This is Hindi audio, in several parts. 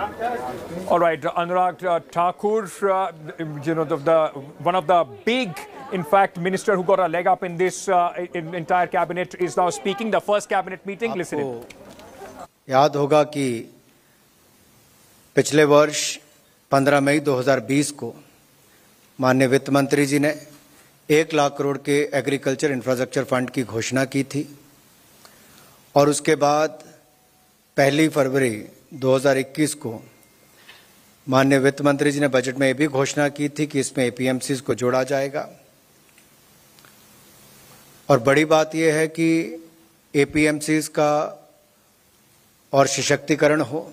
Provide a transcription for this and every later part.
All right, Anurag Thakur, one of the big, in fact, minister who got a leg up in this entire cabinet is now speaking. The first cabinet meeting. Listen in. याद होगा कि पिछले वर्ष 15 मई 2020 को माननीय वित्त मंत्री जी ने 1 लाख करोड़ के एग्रीकल्चर इंफ्रास्ट्रक्चर फंड की घोषणा की थी और उसके बाद 1 फरवरी 2021 को माननीय वित्त मंत्री जी ने बजट में ये भी घोषणा की थी कि इसमें एपीएमसीज को जोड़ा जाएगा। और बड़ी बात यह है कि एपीएमसीज का और सशक्तिकरण हो,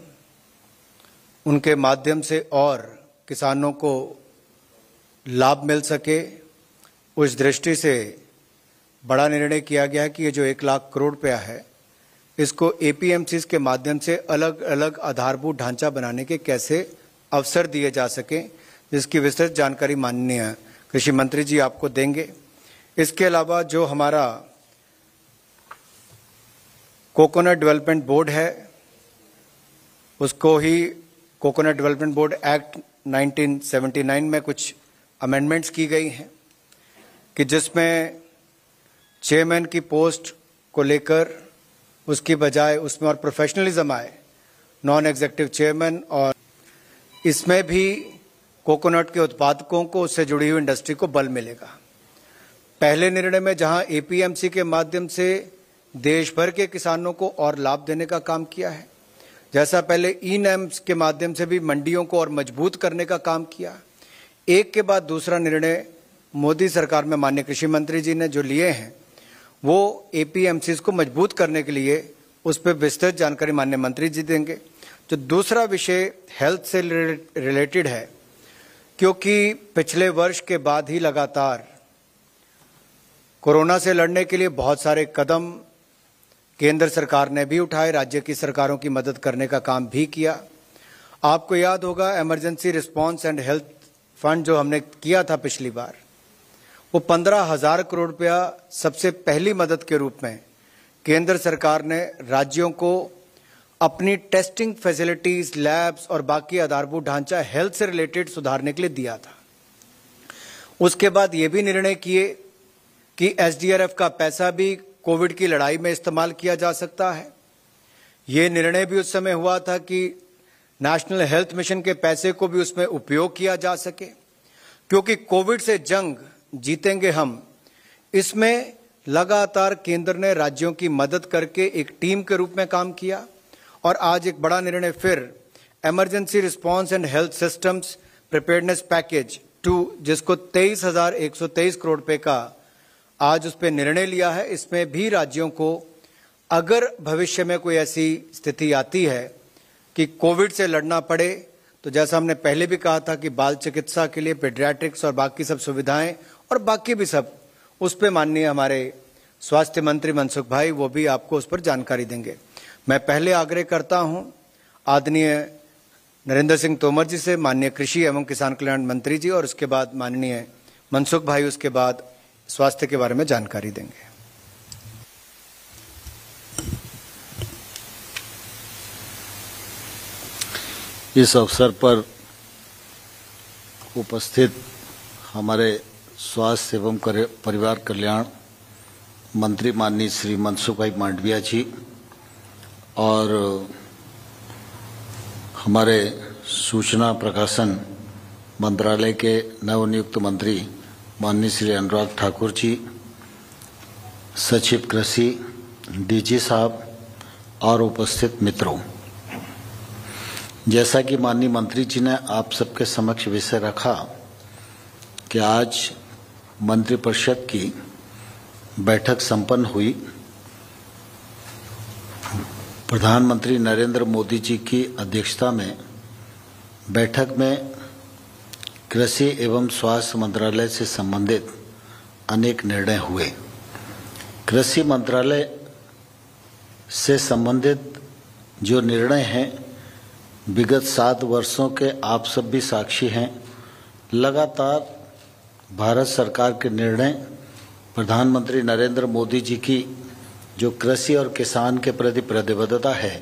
उनके माध्यम से और किसानों को लाभ मिल सके, उस दृष्टि से बड़ा निर्णय किया गया है कि ये जो 1 लाख करोड़ रुपया है इसको एपीएमसीज के माध्यम से अलग अलग आधारभूत ढांचा बनाने के कैसे अवसर दिए जा सकें, जिसकी विस्तृत जानकारी माननीय कृषि मंत्री जी आपको देंगे। इसके अलावा जो हमारा कोकोनट डेवलपमेंट बोर्ड है, उसको ही कोकोनट डेवलपमेंट बोर्ड एक्ट 1979 में कुछ अमेंडमेंट्स की गई हैं कि जिसमें चेयरमैन की पोस्ट को लेकर उसकी बजाय उसमें और प्रोफेशनलिज्म आए, नॉन एग्जीक्यूटिव चेयरमैन, और इसमें भी कोकोनट के उत्पादकों को उससे जुड़ी हुई इंडस्ट्री को बल मिलेगा। पहले निर्णय में जहां एपीएमसी के माध्यम से देश भर के किसानों को और लाभ देने का काम किया है, जैसा पहले ई-नैम्स के माध्यम से भी मंडियों को और मजबूत करने का काम किया, एक के बाद दूसरा निर्णय मोदी सरकार में माननीय कृषि मंत्री जी ने जो लिए हैं वो एपीएमसीज को मजबूत करने के लिए उस पर विस्तृत जानकारी माननीय मंत्री जी देंगे। जो दूसरा विषय हेल्थ से रिलेटेड है, क्योंकि पिछले वर्ष के बाद ही लगातार कोरोना से लड़ने के लिए बहुत सारे कदम केंद्र सरकार ने भी उठाए, राज्य की सरकारों की मदद करने का काम भी किया। आपको याद होगा emergency response and health fund जो हमने किया था पिछली बार, वो 15,000 करोड़ रुपया सबसे पहली मदद के रूप में केंद्र सरकार ने राज्यों को अपनी टेस्टिंग फैसिलिटीज, लैब्स और बाकी आधारभूत ढांचा हेल्थ से रिलेटेड सुधारने के लिए दिया था। उसके बाद ये भी निर्णय किए कि एसडीआरएफ का पैसा भी कोविड की लड़ाई में इस्तेमाल किया जा सकता है। ये निर्णय भी उस समय हुआ था कि नेशनल हेल्थ मिशन के पैसे को भी उसमें उपयोग किया जा सके, क्योंकि कोविड से जंग जीतेंगे हम। इसमें लगातार केंद्र ने राज्यों की मदद करके एक टीम के रूप में काम किया और आज एक बड़ा निर्णय फिर emergency response and health systems preparedness package 2, जिसको 23,123 करोड़ रुपए का आज उस पर निर्णय लिया है। इसमें भी राज्यों को अगर भविष्य में कोई ऐसी स्थिति आती है कि कोविड से लड़ना पड़े, तो जैसा हमने पहले भी कहा था कि बाल चिकित्सा के लिए पेडियाट्रिक्स और बाकी सब सुविधाएं और बाकी भी सब, उस पर माननीय हमारे स्वास्थ्य मंत्री मनसुख भाई वो भी आपको उस पर जानकारी देंगे। मैं पहले आग्रह करता हूं आदरणीय नरेंद्र सिंह तोमर जी से, माननीय कृषि एवं किसान कल्याण मंत्री जी, और उसके बाद माननीय मनसुख भाई उसके बाद स्वास्थ्य के बारे में जानकारी देंगे। इस अवसर पर उपस्थित हमारे स्वास्थ्य एवं परिवार कल्याण मंत्री माननीय श्री मनसुख भाई मांडविया जी और हमारे सूचना प्रकाशन मंत्रालय के नवनियुक्त मंत्री माननीय श्री अनुराग ठाकुर जी, सचिव कृषि डीजी साहब और उपस्थित मित्रों, जैसा कि माननीय मंत्री जी ने आप सबके समक्ष विषय रखा कि आज मंत्रिपरिषद की बैठक संपन्न हुई। प्रधानमंत्री नरेंद्र मोदी जी की अध्यक्षता में बैठक में कृषि एवं स्वास्थ्य मंत्रालय से संबंधित अनेक निर्णय हुए। कृषि मंत्रालय से संबंधित जो निर्णय हैं, विगत 7 वर्षों के आप सब भी साक्षी हैं। लगातार भारत सरकार के निर्णय, प्रधानमंत्री नरेंद्र मोदी जी की जो कृषि और किसान के प्रति प्रतिबद्धता है,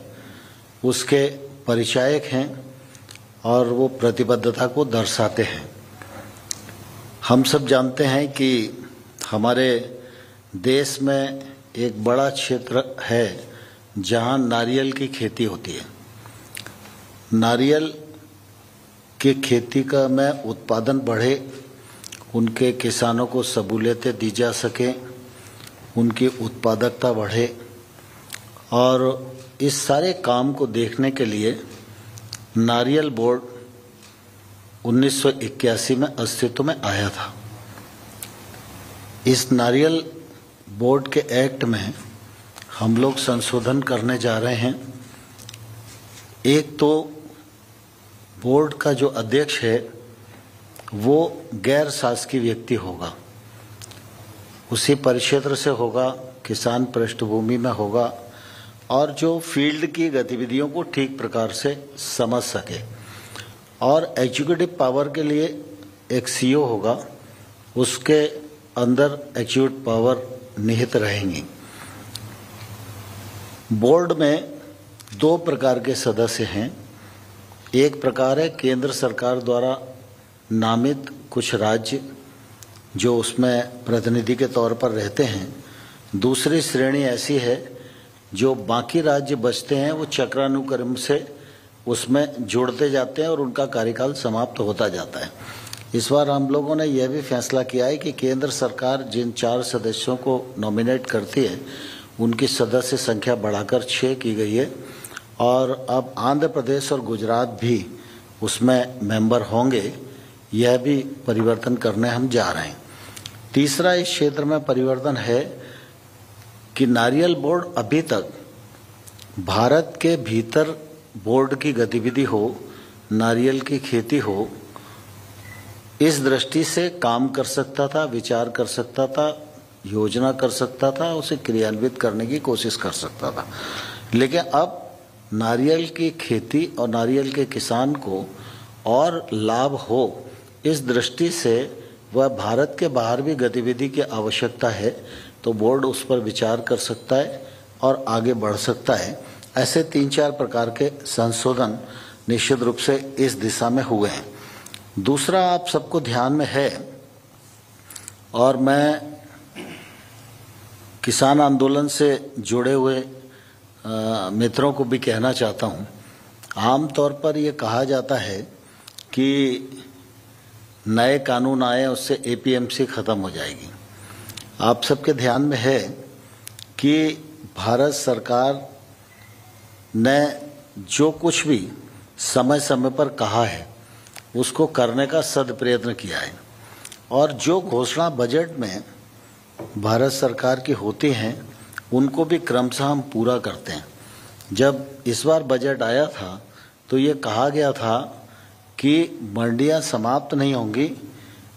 उसके परिचायक हैं और वो प्रतिबद्धता को दर्शाते हैं। हम सब जानते हैं कि हमारे देश में एक बड़ा क्षेत्र है जहां नारियल की खेती होती है। नारियल की खेती का में उत्पादन बढ़े, उनके किसानों को सहूलियतें दी जा सकें, उनकी उत्पादकता बढ़े, और इस सारे काम को देखने के लिए नारियल बोर्ड 1981 में अस्तित्व में आया था। इस नारियल बोर्ड के एक्ट में हम लोग संशोधन करने जा रहे हैं। एक तो बोर्ड का जो अध्यक्ष है वो गैर शासकीय व्यक्ति होगा, उसी परिक्षेत्र से होगा, किसान पृष्ठभूमि में होगा और जो फील्ड की गतिविधियों को ठीक प्रकार से समझ सके। और एग्जीक्यूटिव पावर के लिए एक सीईओ होगा, उसके अंदर एग्जीक्यूटिव पावर निहित रहेंगी। बोर्ड में दो प्रकार के सदस्य हैं। एक प्रकार है केंद्र सरकार द्वारा नामित कुछ राज्य जो उसमें प्रतिनिधि के तौर पर रहते हैं। दूसरी श्रेणी ऐसी है जो बाकी राज्य बचते हैं, वो चक्रानुक्रम से उसमें जुड़ते जाते हैं और उनका कार्यकाल समाप्त होता जाता है। इस बार हम लोगों ने यह भी फैसला किया है कि केंद्र सरकार जिन 4 सदस्यों को नॉमिनेट करती है उनकी सदस्य संख्या बढ़ाकर 6 की गई है और अब आंध्र प्रदेश और गुजरात भी उसमें मेंबर होंगे। यह भी परिवर्तन करने हम जा रहे हैं। तीसरा इस क्षेत्र में परिवर्तन है कि नारियल बोर्ड अभी तक भारत के भीतर बोर्ड की गतिविधि हो, नारियल की खेती हो, इस दृष्टि से काम कर सकता था, विचार कर सकता था, योजना कर सकता था, उसे क्रियान्वित करने की कोशिश कर सकता था। लेकिन अब नारियल की खेती और नारियल के किसान को और लाभ हो, इस दृष्टि से वह भारत के बाहर भी गतिविधि की आवश्यकता है तो बोर्ड उस पर विचार कर सकता है और आगे बढ़ सकता है। ऐसे 3-4 प्रकार के संशोधन निश्चित रूप से इस दिशा में हुए हैं। दूसरा आप सबको ध्यान में है, और मैं किसान आंदोलन से जुड़े हुए मित्रों को भी कहना चाहता हूं, आमतौर पर ये कहा जाता है कि नए कानून आए उससे एपीएमसी खत्म हो जाएगी। आप सबके ध्यान में है कि भारत सरकार ने जो कुछ भी समय समय पर कहा है उसको करने का सदप्रयत्न किया है, और जो घोषणा बजट में भारत सरकार की होती हैं उनको भी क्रमशः हम पूरा करते हैं। जब इस बार बजट आया था तो ये कहा गया था कि मंडियां समाप्त नहीं होंगी,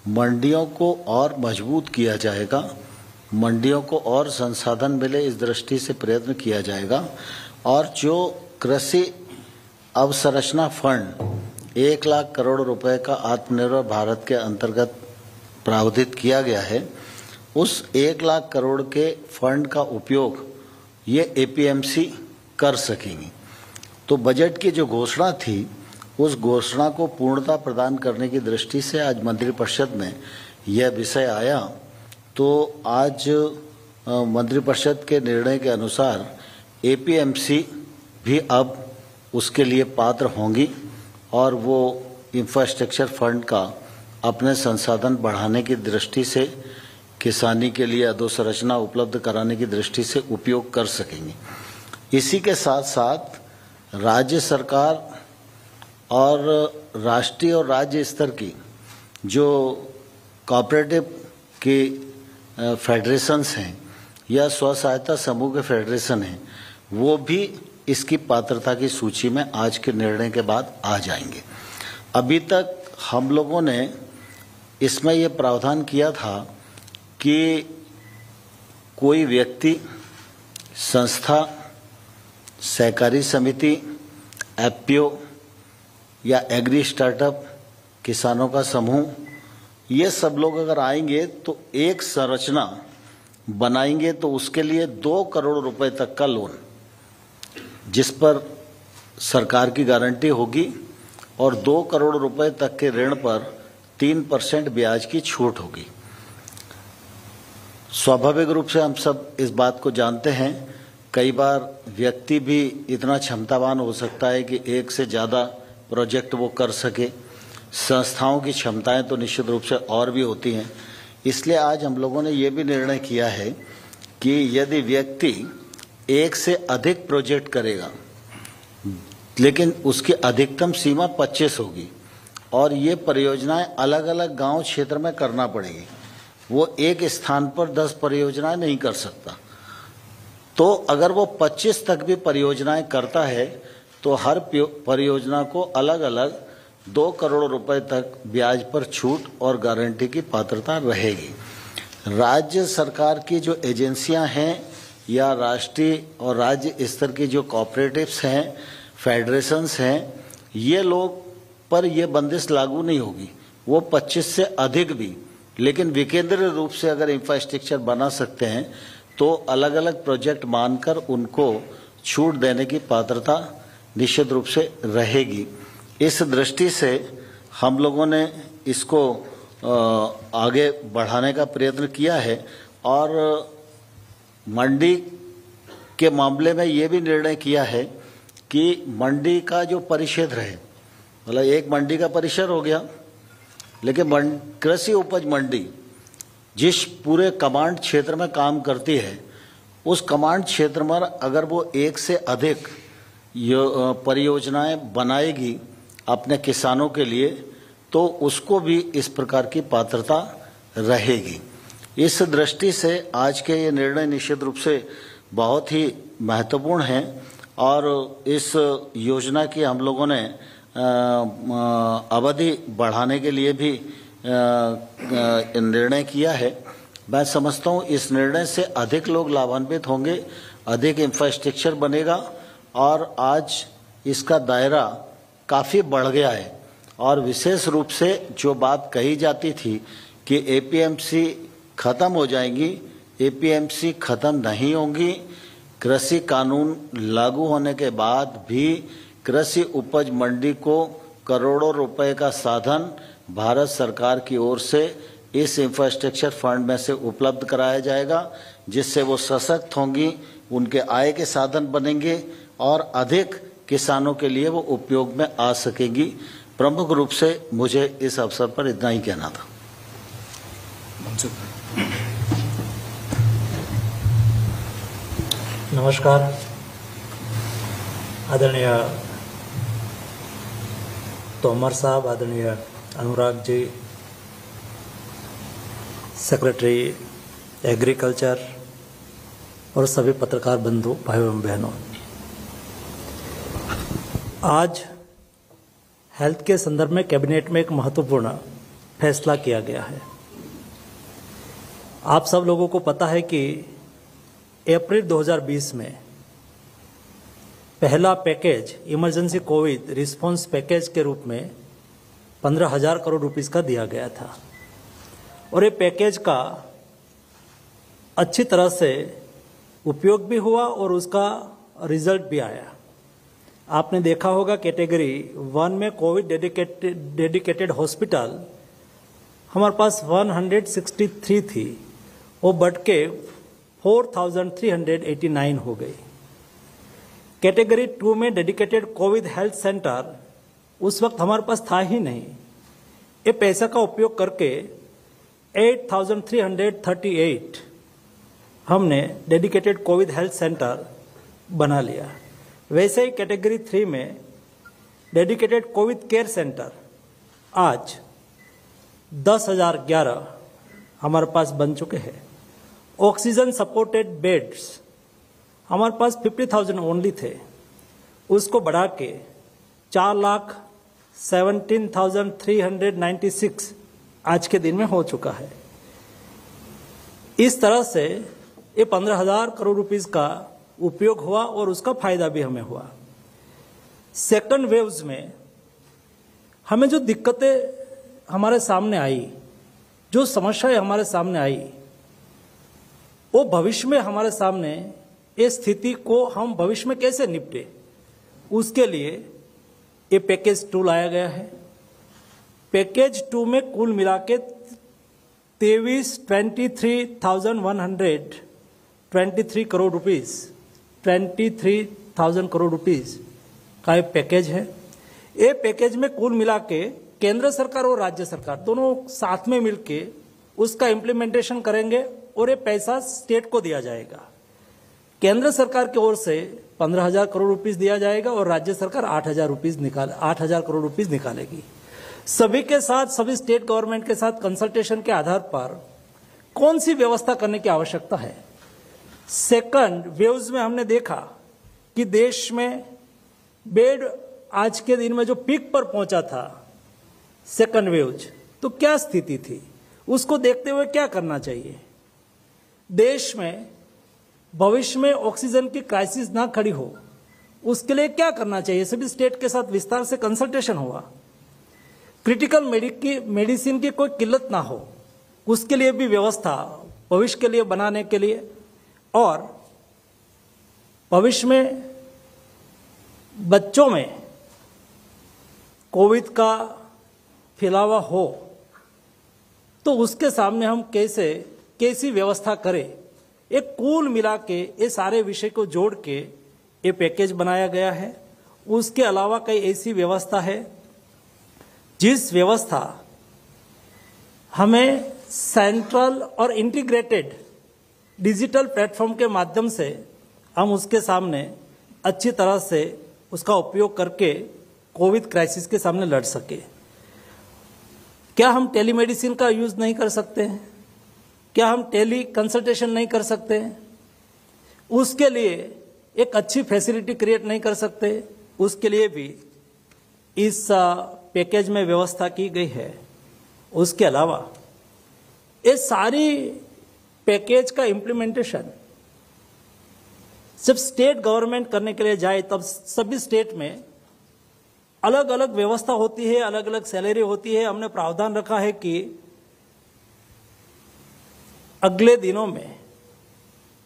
मंडियों को और मजबूत किया जाएगा, मंडियों को और संसाधन मिले इस दृष्टि से प्रयत्न किया जाएगा, और जो कृषि अवसंरचना फंड 1 लाख करोड़ रुपए का आत्मनिर्भर भारत के अंतर्गत प्रावधान किया गया है, उस 1 लाख करोड़ के फंड का उपयोग ये एपीएमसी कर सकेंगी। तो बजट की जो घोषणा थी उस घोषणा को पूर्णता प्रदान करने की दृष्टि से आज मंत्रिपरिषद में यह विषय आया। तो आज मंत्रिपरिषद के निर्णय के अनुसार एपीएमसी भी अब उसके लिए पात्र होंगी और वो इंफ्रास्ट्रक्चर फंड का अपने संसाधन बढ़ाने की दृष्टि से, किसानी के लिए अधोसंरचना उपलब्ध कराने की दृष्टि से उपयोग कर सकेंगे। इसी के साथ साथ राज्य सरकार और राष्ट्रीय और राज्य स्तर की जो कोऑपरेटिव की फेडरेशंस हैं या स्व सहायता समूह के फेडरेशन हैं, वो भी इसकी पात्रता की सूची में आज के निर्णय के बाद आ जाएंगे। अभी तक हम लोगों ने इसमें ये प्रावधान किया था कि कोई व्यक्ति, संस्था, सहकारी समिति, एफपीओ या एग्री स्टार्टअप, किसानों का समूह, ये सब लोग अगर आएंगे तो एक संरचना बनाएंगे तो उसके लिए 2 करोड़ रुपए तक का लोन, जिस पर सरकार की गारंटी होगी और 2 करोड़ रुपए तक के ऋण पर 3% ब्याज की छूट होगी। स्वाभाविक रूप से हम सब इस बात को जानते हैं, कई बार व्यक्ति भी इतना क्षमतावान हो सकता है कि एक से ज़्यादा प्रोजेक्ट वो कर सके। संस्थाओं की क्षमताएं तो निश्चित रूप से और भी होती हैं। इसलिए आज हम लोगों ने ये भी निर्णय किया है कि यदि व्यक्ति एक से अधिक प्रोजेक्ट करेगा, लेकिन उसकी अधिकतम सीमा 25 होगी और ये परियोजनाएं अलग अलग गांव क्षेत्र में करना पड़ेगी। वो एक स्थान पर 10 परियोजनाएं नहीं कर सकता। तो अगर वो 25 तक भी परियोजनाएं करता है तो हर परियोजना को अलग अलग 2 करोड़ रुपए तक ब्याज पर छूट और गारंटी की पात्रता रहेगी। राज्य सरकार की जो एजेंसियां हैं या राष्ट्रीय और राज्य स्तर की जो कोऑपरेटिव्स हैं, फेडरेशंस हैं, ये लोग पर यह बंदिश लागू नहीं होगी। वो 25 से अधिक भी, लेकिन विकेंद्रीय रूप से अगर इंफ्रास्ट्रक्चर बना सकते हैं तो अलग अलग प्रोजेक्ट मानकर उनको छूट देने की पात्रता निश्चित रूप से रहेगी। इस दृष्टि से हम लोगों ने इसको आगे बढ़ाने का प्रयत्न किया है और मंडी के मामले में ये भी निर्णय किया है कि मंडी का जो परिक्षेत्र है, मतलब एक मंडी का परिसर हो गया, लेकिन कृषि उपज मंडी जिस पूरे कमांड क्षेत्र में काम करती है, उस कमांड क्षेत्र में अगर वो एक से अधिक परियोजनाएं बनाएगी अपने किसानों के लिए, तो उसको भी इस प्रकार की पात्रता रहेगी। इस दृष्टि से आज के ये निर्णय निश्चित रूप से बहुत ही महत्वपूर्ण हैं और इस योजना की हम लोगों ने अवधि बढ़ाने के लिए भी निर्णय किया है। मैं समझता हूँ इस निर्णय से अधिक लोग लाभान्वित होंगे, अधिक इंफ्रास्ट्रक्चर बनेगा और आज इसका दायरा काफ़ी बढ़ गया है। और विशेष रूप से जो बात कही जाती थी कि एपीएमसी खत्म हो जाएंगी, एपीएमसी खत्म नहीं होंगी। कृषि कानून लागू होने के बाद भी कृषि उपज मंडी को करोड़ों रुपए का साधन भारत सरकार की ओर से इस इंफ्रास्ट्रक्चर फंड में से उपलब्ध कराया जाएगा, जिससे वो सशक्त होंगी, उनके आय के साधन बनेंगे और अधिक किसानों के लिए वो उपयोग में आ सकेंगी। प्रमुख रूप से मुझे इस अवसर पर इतना ही कहना था। नमस्कार। आदरणीय तोमर साहब, आदरणीय अनुराग जी, सेक्रेटरी एग्रीकल्चर और सभी पत्रकार बंधु भाइयों एवं बहनों, आज हेल्थ के संदर्भ में कैबिनेट में एक महत्वपूर्ण फैसला किया गया है। आप सब लोगों को पता है कि अप्रैल 2020 में पहला package emergency Covid response package के रूप में 15,000 करोड़ रुपीस का दिया गया था और ये पैकेज का अच्छी तरह से उपयोग भी हुआ और उसका रिजल्ट भी आया। आपने देखा होगा कैटेगरी 1 में कोविड डेडिकेटेड हॉस्पिटल हमारे पास 163 थी, वो बढ़ के 4,389 हो गई। कैटेगरी 2 में डेडिकेटेड कोविड हेल्थ सेंटर उस वक्त हमारे पास था ही नहीं। ये पैसा का उपयोग करके 8,338 हमने डेडिकेटेड कोविड हेल्थ सेंटर बना लिया। वैसे ही कैटेगरी 3 में डेडिकेटेड कोविड केयर सेंटर आज 10,011 हमारे पास बन चुके हैं। ऑक्सीजन सपोर्टेड बेड्स हमारे पास 50,000 ओनली थे, उसको बढ़ा के 4,17,396 आज के दिन में हो चुका है। इस तरह से ये 15,000 करोड़ रुपीस का उपयोग हुआ और उसका फायदा भी हमें हुआ। सेकंड वेव्स में हमें जो दिक्कतें हमारे सामने आई, जो समस्याएं हमारे सामने आई, वो भविष्य में हमारे सामने इस स्थिति को हम भविष्य में कैसे निपटे, उसके लिए ये पैकेज 2 लाया गया है। पैकेज 2 में कुल मिला के 23,123 करोड़ रुपीस, 23,000 करोड़ रुपीस का एक पैकेज है। ये पैकेज में कुल मिला के केंद्र सरकार और राज्य सरकार दोनों साथ में मिलके उसका इम्प्लीमेंटेशन करेंगे और ये पैसा स्टेट को दिया जाएगा। केंद्र सरकार की ओर से 15,000 करोड़ रुपीस दिया जाएगा और राज्य सरकार 8,000 करोड़ रुपीस निकालेगी। सभी के साथ, सभी स्टेट गवर्नमेंट के साथ कंसल्टेशन के आधार पर कौन सी व्यवस्था करने की आवश्यकता है। सेकंड वेव्स में हमने देखा कि देश में बेड आज के दिन में जो पीक पर पहुंचा था सेकंड वेव्स, तो क्या स्थिति थी, उसको देखते हुए क्या करना चाहिए। देश में भविष्य में ऑक्सीजन की क्राइसिस ना खड़ी हो, उसके लिए क्या करना चाहिए। सभी स्टेट के साथ विस्तार से कंसल्टेशन हुआ। क्रिटिकल मेडिसिन की कोई किल्लत ना हो, उसके लिए भी व्यवस्था भविष्य के लिए बनाने के लिए, और भविष्य में बच्चों में कोविड का फैलावा हो तो उसके सामने हम कैसी व्यवस्था करें। एक कुल मिला के ये सारे विषय को जोड़ के ये पैकेज बनाया गया है। उसके अलावा कई ऐसी व्यवस्था है जिस व्यवस्था हमें सेंट्रल और इंटीग्रेटेड डिजिटल प्लेटफॉर्म के माध्यम से हम उसके सामने अच्छी तरह से उसका उपयोग करके कोविड क्राइसिस के सामने लड़ सके। क्या हम टेलीमेडिसिन का यूज नहीं कर सकते हैं? क्या हम टेली कंसल्टेशन नहीं कर सकते हैं? उसके लिए एक अच्छी फैसिलिटी क्रिएट नहीं कर सकते? उसके लिए भी इस पैकेज में व्यवस्था की गई है। उसके अलावा ये सारी पैकेज का इम्प्लीमेंटेशन जब स्टेट गवर्नमेंट करने के लिए जाए तब सभी स्टेट में अलग अलग व्यवस्था होती है, अलग अलग सैलरी होती है। हमने प्रावधान रखा है कि अगले दिनों में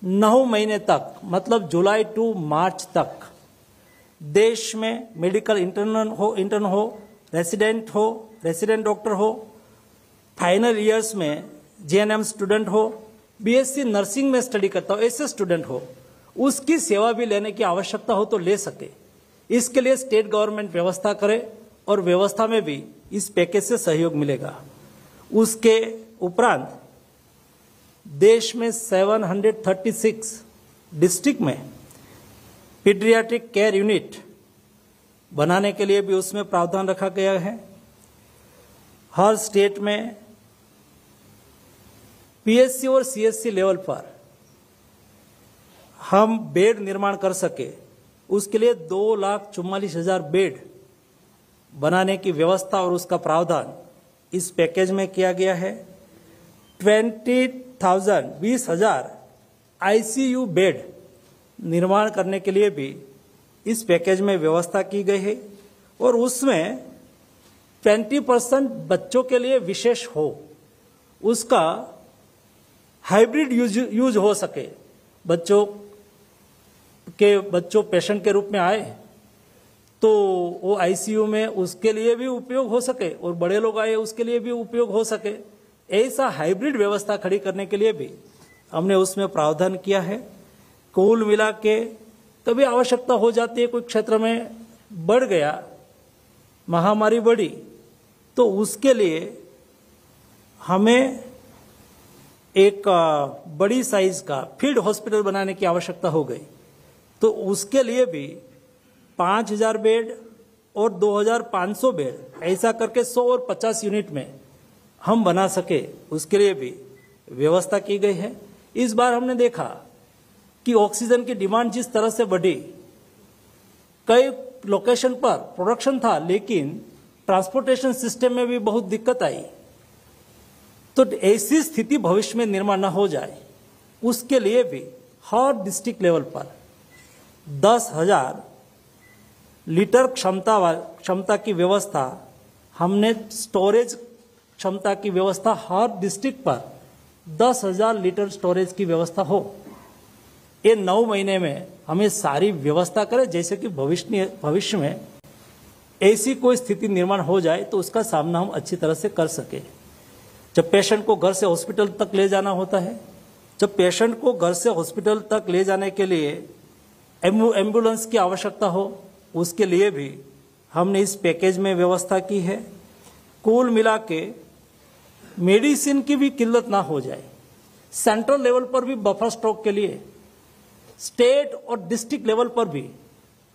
9 महीने तक, मतलब जुलाई टू मार्च तक देश में मेडिकल इंटर्न हो, रेसिडेंट डॉक्टर हो, फाइनल ईयर्स में जीएनएम स्टूडेंट हो, बीएससी नर्सिंग में स्टडी करता हो ऐसे स्टूडेंट हो, उसकी सेवा भी लेने की आवश्यकता हो तो ले सके। इसके लिए स्टेट गवर्नमेंट व्यवस्था करे और व्यवस्था में भी इस पैकेज से सहयोग मिलेगा। उसके उपरांत देश में 736 डिस्ट्रिक्ट में पीडियाट्रिक केयर यूनिट बनाने के लिए भी उसमें प्रावधान रखा गया है। हर स्टेट में पीएससी और सीएससी लेवल पर हम बेड निर्माण कर सके, उसके लिए 2,44,000 बेड बनाने की व्यवस्था और उसका प्रावधान इस पैकेज में किया गया है। 20,000 आईसीयू बेड निर्माण करने के लिए भी इस पैकेज में व्यवस्था की गई है और उसमें 20% बच्चों के लिए विशेष हो, उसका हाइब्रिड यूज हो सके। बच्चों पेशेंट के रूप में आए तो वो आईसीयू में उसके लिए भी उपयोग हो सके और बड़े लोग आए उसके लिए भी उपयोग हो सके। ऐसा हाइब्रिड व्यवस्था खड़ी करने के लिए भी हमने उसमें प्रावधान किया है। कुल मिला के कभी आवश्यकता हो जाती है, कोई क्षेत्र में बढ़ गया, महामारी बढ़ी, तो उसके लिए हमें एक बड़ी साइज का फील्ड हॉस्पिटल बनाने की आवश्यकता हो गई। तो उसके लिए भी 5,000 बेड और 2,500 बेड ऐसा करके 100 और 50 यूनिट में हम बना सके, उसके लिए भी व्यवस्था की गई है। इस बार हमने देखा कि ऑक्सीजन की डिमांड जिस तरह से बढ़ी, कई लोकेशन पर प्रोडक्शन था लेकिन ट्रांसपोर्टेशन सिस्टम में भी बहुत दिक्कत आई। तो ऐसी स्थिति भविष्य में निर्माण न हो जाए, उसके लिए भी हर डिस्ट्रिक्ट लेवल पर 10,000 लीटर क्षमता की व्यवस्था, हमने स्टोरेज क्षमता की व्यवस्था हर डिस्ट्रिक्ट पर 10,000 लीटर स्टोरेज की व्यवस्था हो। ये 9 महीने में हमें सारी व्यवस्था करें, जैसे कि भविष्य में ऐसी कोई स्थिति निर्माण हो जाए तो उसका सामना हम अच्छी तरह से कर सके। जब पेशेंट को घर से हॉस्पिटल तक ले जाना होता है, जब पेशेंट को घर से हॉस्पिटल तक ले जाने के लिए एम्बुलेंस की आवश्यकता हो, उसके लिए भी हमने इस पैकेज में व्यवस्था की है। कुल मिला के मेडिसिन की भी किल्लत ना हो जाए, सेंट्रल लेवल पर भी बफर स्टॉक के लिए, स्टेट और डिस्ट्रिक्ट लेवल पर भी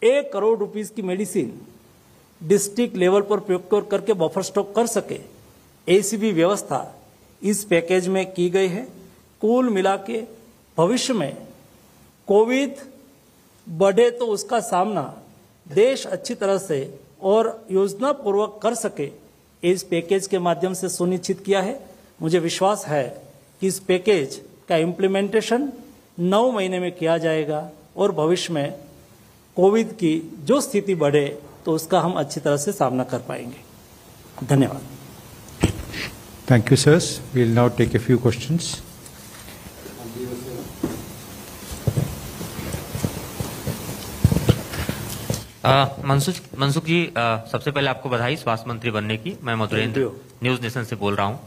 1 करोड़ रुपीस की मेडिसिन डिस्ट्रिक्ट लेवल पर प्रोक्योर करके बफर स्टॉक कर सके, ऐसी भी व्यवस्था इस पैकेज में की गई है। कुल मिला के भविष्य में कोविड बढ़े तो उसका सामना देश अच्छी तरह से और योजना पूर्वक कर सके, इस पैकेज के माध्यम से सुनिश्चित किया है। मुझे विश्वास है कि इस पैकेज का इम्प्लीमेंटेशन 9 महीने में किया जाएगा और भविष्य में कोविड की जो स्थिति बढ़े तो उसका हम अच्छी तरह से सामना कर पाएंगे। धन्यवाद। Thank you, sirs. We'll now take a few questions. Mansukh जी, सबसे पहले आपको बधाई स्वास्थ्य मंत्री बनने की। मैं मधुरेंद्र न्यूज नेशन से बोल रहा हूं।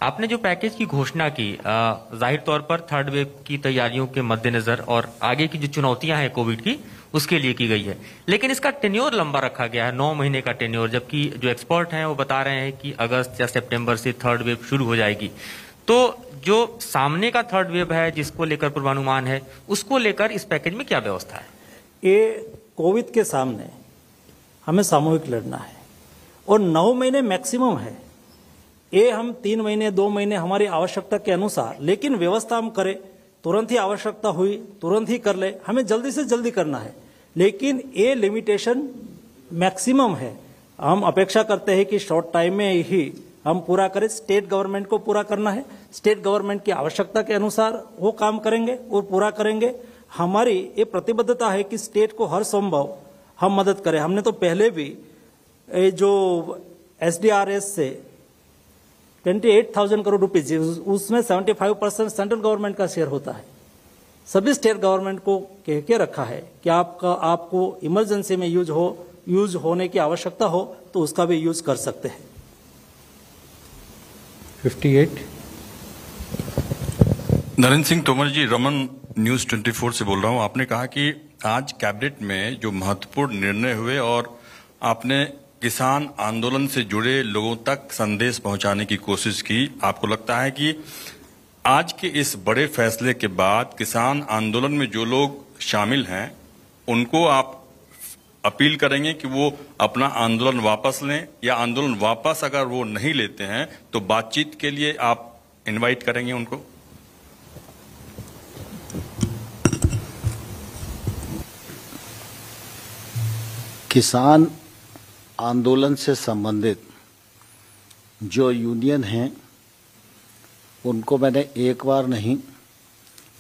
आपने जो पैकेज की घोषणा की, जाहिर तौर पर थर्ड वेव की तैयारियों के मद्देनजर और आगे की जो चुनौतियां हैं कोविड की, उसके लिए की गई है, लेकिन इसका टेन्योर लंबा रखा गया है, 9 महीने का टेन्योर, जबकि जो एक्सपर्ट हैं वो बता रहे हैं कि अगस्त या सितंबर से थर्ड वेव शुरू हो जाएगी। तो जो सामने का थर्ड वेव है जिसको लेकर पूर्वानुमान है, उसको लेकर इस पैकेज में क्या व्यवस्था है? ये कोविड के सामने हमें सामूहिक लड़ना है और 9 महीने मैक्सिमम है। ये हम 3 महीने 2 महीने हमारी आवश्यकता के अनुसार, लेकिन व्यवस्था हम करें, तुरंत ही आवश्यकता हुई तुरंत ही कर ले, हमें जल्दी से जल्दी करना है, लेकिन ये लिमिटेशन मैक्सिमम है। हम अपेक्षा करते हैं कि शॉर्ट टाइम में ही हम पूरा करें। स्टेट गवर्नमेंट को पूरा करना है, स्टेट गवर्नमेंट की आवश्यकता के अनुसार वो काम करेंगे और पूरा करेंगे। हमारी ये प्रतिबद्धता है कि स्टेट को हर संभव हम मदद करें। हमने तो पहले भी जो SDRS से 28,000 करोड़ रुपीज, उसमें 75% सेंट्रल गवर्नमेंट का शेयर होता है। सभी स्टेट गवर्नमेंट को कह के रखा है कि आपको इमरजेंसी में यूज होने की आवश्यकता हो तो उसका भी यूज कर सकते हैं। 58 नरेंद्र सिंह तोमर जी, रमन न्यूज 24 से बोल रहा हूं। आपने कहा कि आज कैबिनेट में जो महत्वपूर्ण निर्णय हुए और आपने किसान आंदोलन से जुड़े लोगों तक संदेश पहुंचाने की कोशिश की, आपको लगता है कि आज के इस बड़े फैसले के बाद किसान आंदोलन में जो लोग शामिल हैं उनको आप अपील करेंगे कि वो अपना आंदोलन वापस लें, या आंदोलन वापस अगर वो नहीं लेते हैं तो बातचीत के लिए आप इनवाइट करेंगे उनको? किसान आंदोलन से संबंधित जो यूनियन हैं उनको मैंने एक बार नहीं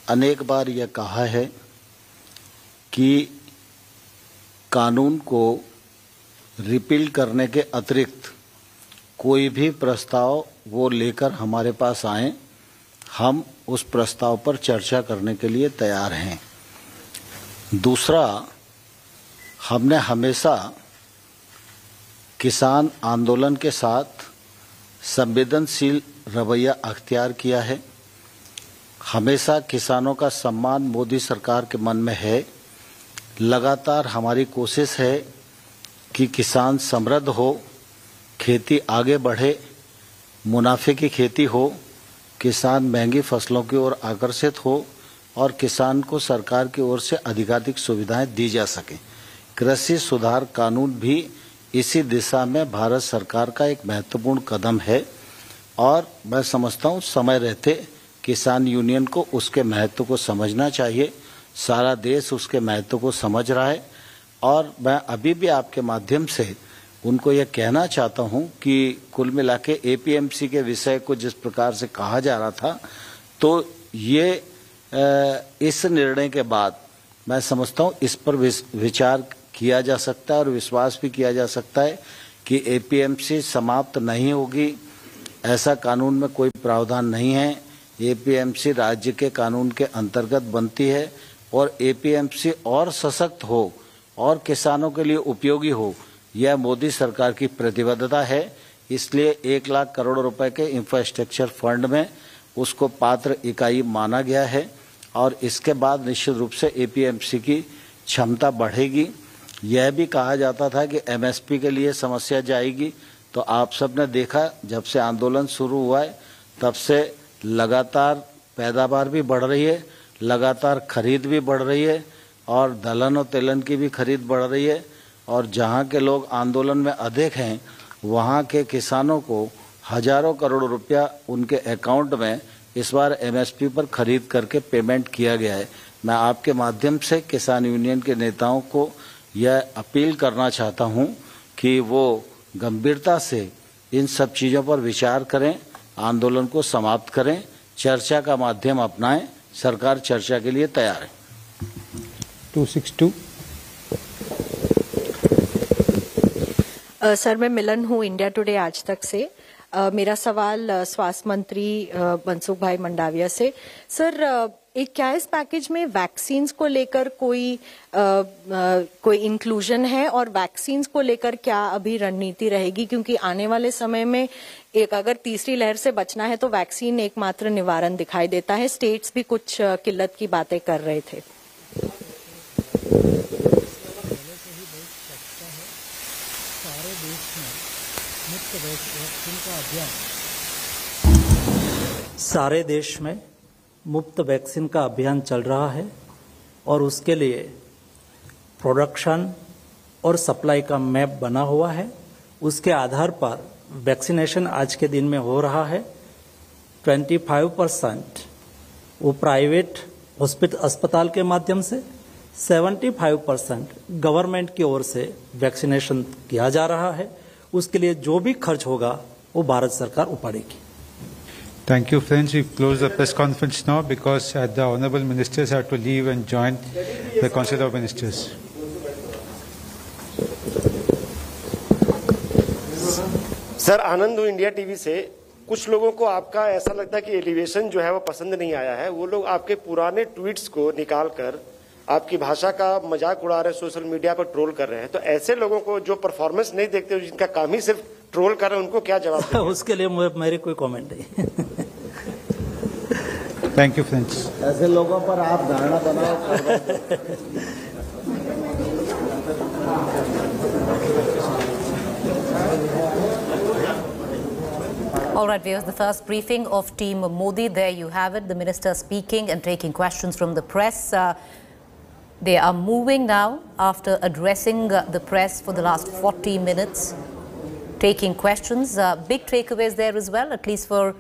अनेक बार यह कहा है कि कानून को रिपील करने के अतिरिक्त कोई भी प्रस्ताव वो लेकर हमारे पास आए, हम उस प्रस्ताव पर चर्चा करने के लिए तैयार हैं। दूसरा, हमने हमेशा किसान आंदोलन के साथ संवेदनशील रवैया अख्तियार किया है। हमेशा किसानों का सम्मान मोदी सरकार के मन में है। लगातार हमारी कोशिश है कि किसान समृद्ध हो, खेती आगे बढ़े, मुनाफे की खेती हो, किसान महंगी फसलों की ओर आकर्षित हो और किसान को सरकार की ओर से अधिकाधिक सुविधाएं दी जा सके। कृषि सुधार कानून भी इसी दिशा में भारत सरकार का एक महत्वपूर्ण कदम है और मैं समझता हूँ समय रहते किसान यूनियन को उसके महत्व को समझना चाहिए। सारा देश उसके महत्व को समझ रहा है और मैं अभी भी आपके माध्यम से उनको यह कहना चाहता हूं कि कुल मिला के APMC के विषय को जिस प्रकार से कहा जा रहा था, तो ये इस निर्णय के बाद मैं समझता हूं इस पर विचार किया जा सकता है और विश्वास भी किया जा सकता है कि APMC समाप्त नहीं होगी। ऐसा कानून में कोई प्रावधान नहीं है। APMC राज्य के कानून के अंतर्गत बनती है और APMC और सशक्त हो और किसानों के लिए उपयोगी हो, यह मोदी सरकार की प्रतिबद्धता है। इसलिए 1 लाख करोड़ रुपए के इंफ्रास्ट्रक्चर फंड में उसको पात्र इकाई माना गया है और इसके बाद निश्चित रूप से एपीएमसी की क्षमता बढ़ेगी। यह भी कहा जाता था कि एमएसपी के लिए समस्या जाएगी, तो आप सबने देखा जब से आंदोलन शुरू हुआ है तब से लगातार पैदावार भी बढ़ रही है, लगातार खरीद भी बढ़ रही है और दलहन और तेलन की भी खरीद बढ़ रही है। और जहां के लोग आंदोलन में अधिक हैं वहां के किसानों को हजारों करोड़ रुपया उनके अकाउंट में इस बार एमएसपी पर खरीद करके पेमेंट किया गया है। मैं आपके माध्यम से किसान यूनियन के नेताओं को यह अपील करना चाहता हूं कि वो गंभीरता से इन सब चीज़ों पर विचार करें, आंदोलन को समाप्त करें, चर्चा का माध्यम अपनाएं। सरकार चर्चा के लिए तैयार है। 262 सर, मैं मिलन हूँ इंडिया टुडे आज तक से। मेरा सवाल स्वास्थ्य मंत्री मनसुख भाई मंडाविया से। सर, एक क्या इस पैकेज में वैक्सीन्स को लेकर कोई इंक्लूजन है और वैक्सीन्स को लेकर क्या अभी रणनीति रहेगी, क्योंकि आने वाले समय में एक अगर तीसरी लहर से बचना है तो वैक्सीन एकमात्र निवारण दिखाई देता है। स्टेट्स भी कुछ किल्लत की बातें कर रहे थे। सारे देश में मुफ्त वैक्सीन का अभियान चल रहा है और उसके लिए प्रोडक्शन और सप्लाई का मैप बना हुआ है। उसके आधार पर वैक्सीनेशन आज के दिन में हो रहा है। 25% वो प्राइवेट हॉस्पिटल अस्पताल के माध्यम से, 75% गवर्नमेंट की ओर से वैक्सीनेशन किया जा रहा है। उसके लिए जो भी खर्च होगा वो भारत सरकार उठाएगी। Thank you, friends. We close the press conference now because the honourable ministers have to leave and join the Council of Ministers. Sir, Anand हूँ इंडिया टीवी से। कुछ लोगों को आपका ऐसा लगता है कि एलिवेशन जो है वो पसंद नहीं आया है। वो लोग आपके पुराने ट्वीट्स को निकालकर आपकी भाषा का मजाक उड़ा रहे हैं, सोशल मीडिया पर ट्रोल कर रहे हैं। तो ऐसे लोगों को जो परफॉर्मेंस नहीं देखते, जिनका काम ही सिर्फ ट्रोल कर रहे हैं, उनको क्या जवाब दें? उसके लिए मेरी कोई कमेंट नहीं। Thank you, friends. ऐसे लोगों पर आप धारणा बनाओ। All right, viewers, the first briefing of Team Modi. There you have it, the minister speaking and taking questions from the press. They are moving now after addressing the press for the last 40 minutes, taking questions. Big takeaways there as well, at least for